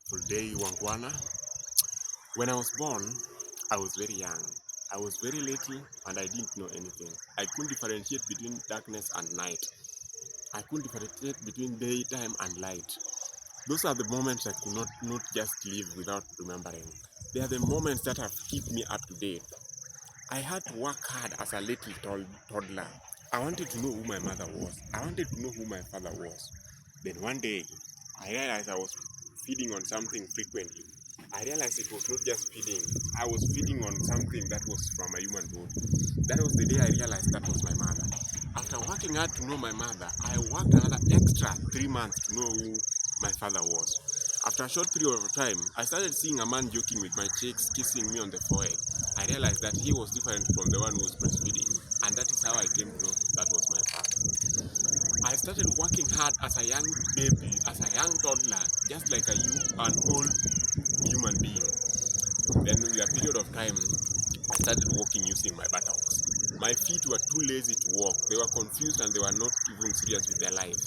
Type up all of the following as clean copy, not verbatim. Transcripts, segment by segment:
Full day Wangwana. When I was born, I was very young. I was very little and I didn't know anything. I couldn't differentiate between darkness and night. I couldn't differentiate between daytime and light. Those are the moments I could not just live without remembering. They are the moments that have kept me up to date. I had to work hard as a little toddler. I wanted to know who my mother was. I wanted to know who my father was. Then one day, I realized I was feeding on something frequently. I realized it was not just feeding. I was feeding on something that was from a human body. That was the day I realized that was my mother. After working hard to know my mother, I worked another extra 3 months to know who my father was. After a short period of time, I started seeing a man joking with my cheeks, kissing me on the forehead. I realized that he was different from the one who was breastfeeding, and that is how I came to know that was my father. I started working hard as a young baby, as a young toddler, just like an old human being. Then with a period of time, I started walking using my buttocks. My feet were too lazy to walk. They were confused and they were not even serious with their life.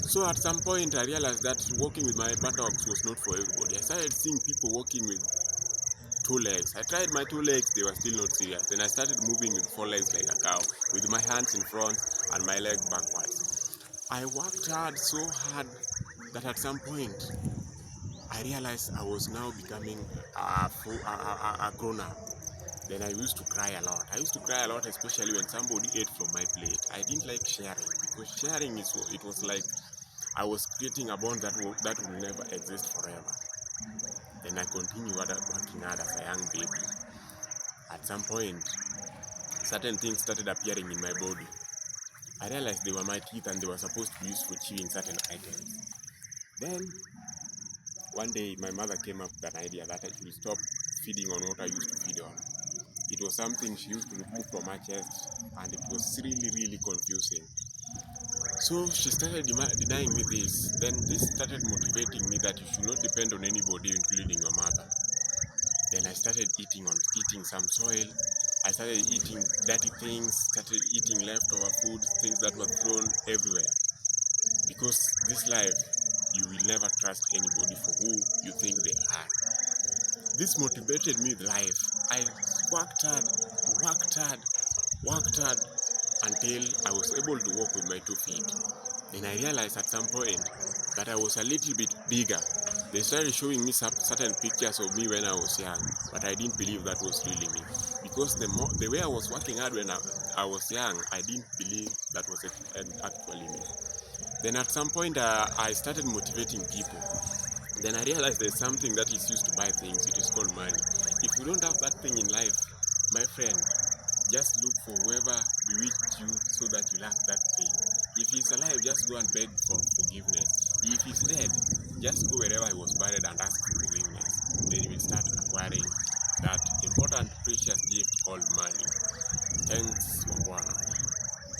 So at some point, I realized that walking with my buttocks was not for everybody. I started seeing people walking with 2 legs. I tried my 2 legs, they were still not serious. Then I started moving with 4 legs like a cow, with my hands in front and my leg backwards. I worked hard, so hard, that at some point, I realized I was now becoming a grown-up. Then I used to cry a lot. I used to cry a lot, especially when somebody ate from my plate. I didn't like sharing, because sharing it was like I was creating a bond that will never exist forever. Then I continued working hard as a young baby. At some point, certain things started appearing in my body. I realized they were my teeth and they were supposed to be used for chewing certain items. Then, one day, my mother came up with an idea that I should stop feeding on what I used to feed on. It was something she used to remove from her chest, and it was really, really confusing. So she started denying me this. Then this started motivating me that you should not depend on anybody, including your mother. Then I started eating some soil. I started eating dirty things, started eating leftover food, things that were thrown everywhere. Because this life, you will never trust anybody for who you think they are. This motivated me with life. I worked hard until I was able to walk with my 2 feet. Then I realized at some point that I was a little bit bigger. They started showing me certain pictures of me when I was young, but I didn't believe that was really me. Because the way I was working hard when I was young, I didn't believe that was actually me. Then at some point, I started motivating people. Then I realized there's something that is used to buy things. It is called money. If you don't have that thing in life, my friend, just look for whoever bewitched you so that you lack that thing. If he's alive, just go and beg for forgiveness. If he's dead, just go wherever he was buried and ask for forgiveness. Then you will start acquiring